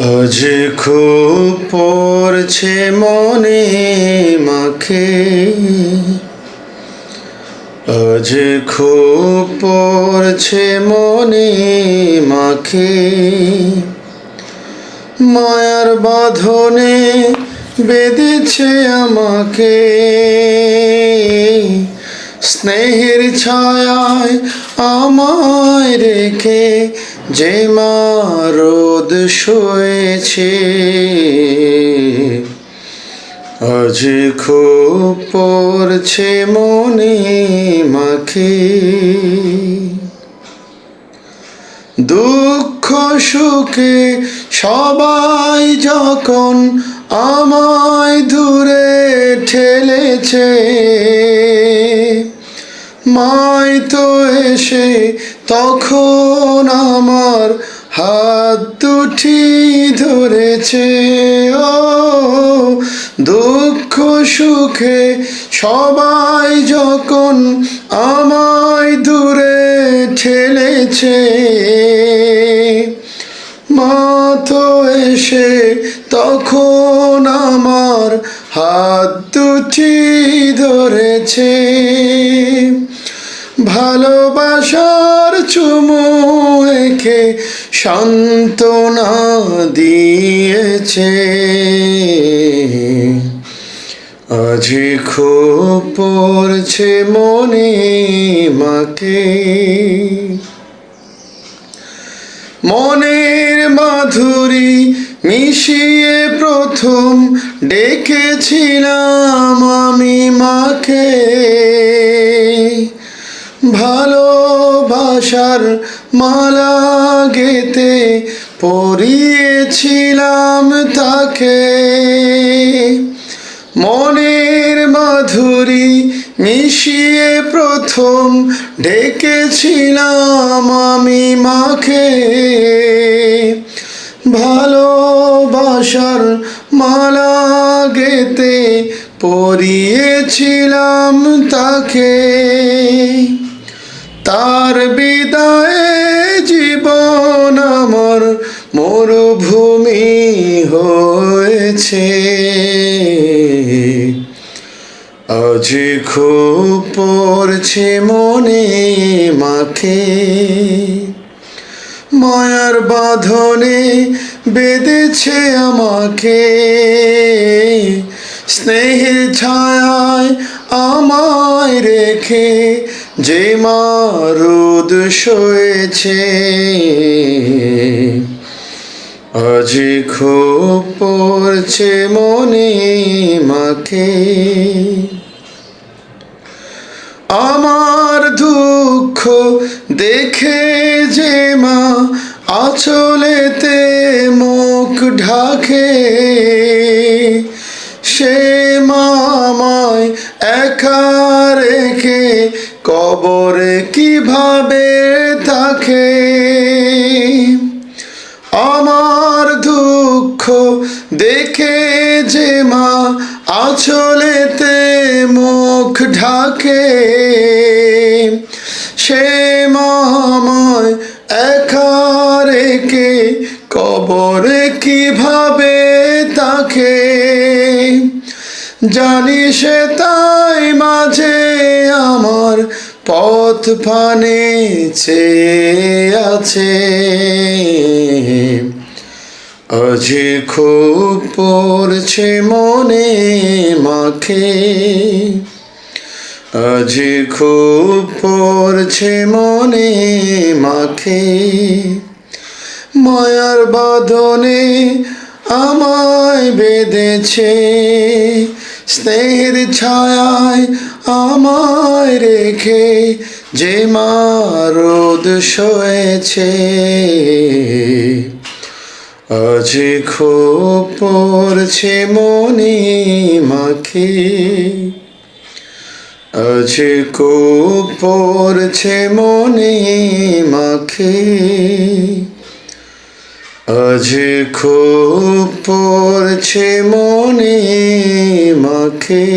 আজ খুব পড়ছে মনে মাখে, আজ খুব পড়ছে মনে মাখে, মায়ার বাঁধনে বেঁধেছে আমাকে, স্নেহের ছায়ায় আমায় রেখে যে মা রোদ শুয়েছে। আজ খুব পড়ছে মনে মাখে, দুঃখ সুখে সবাই যখন আমায় দূরে ঠেলেছে, মাই তো এসে তখন আমার হাত দুটি ধরেছে। ও দুঃখ সুখে সবাই যখন আমায় দূরে ঠেলেছে, মা তো এসে তখন আমার হাত দুটি ধরেছে। ভালোবাসার চুমু এঁকে সান্ত্বনা দিয়েছে। আজ খুব পড়ছে মনে মাখে, মনের মাধুরী মিশিয়ে প্রথম ডেকেছিলাম আমি মাকে, ভালোবাসার মালা গেতে পরিয়েছিলাম তাকে, মনের মাধুরী মিশিয়ে প্রথম ডেকেছিলাম আমি মাকে, ভালোবাসার মালা গেতে পরিয়েছিলাম তাকে। তার বিদায়ে জীবন আমার মরুভূমি হয়েছে। আজ খুব পড়ছে মনে মাখে, মায়ার বাঁধনে বেঁধেছে আমাকে, স্নেহের ছায়ায় আমায় রেখে যে মা রোদ শুয়েছে। আজ খুব পড়ছে মনে মাখে, আমার দুঃখ দেখে যে মা আঁচলেতে মুখ ঢাকে, সে মা আমায় একা রেখে কবরে কিভাবে থাকে। আমার দুঃখ দেখে যে মা আঁচলেতে মুখ ঢাকে, সে মা আমায় একা রেখে কবরে কিভাবে থাকে। জানি সে তাই মাঝে আমার পথ পানে চেয়ে আছে। আজ খুব পড়ছে মনে মাখে, আজ খুব পড়ছে মনে মাখে, মায়ার বাঁধনে আমায় বেঁধেছে, স্নেহের ছায়ায় আমায় রেখে যে মা রোদ শুয়েছে। আজ খুব পড়ছে মনে মাখে, আজ খুব পড়ছে মনে মাখে, আজ খুব পড়ছে মনে মাখে।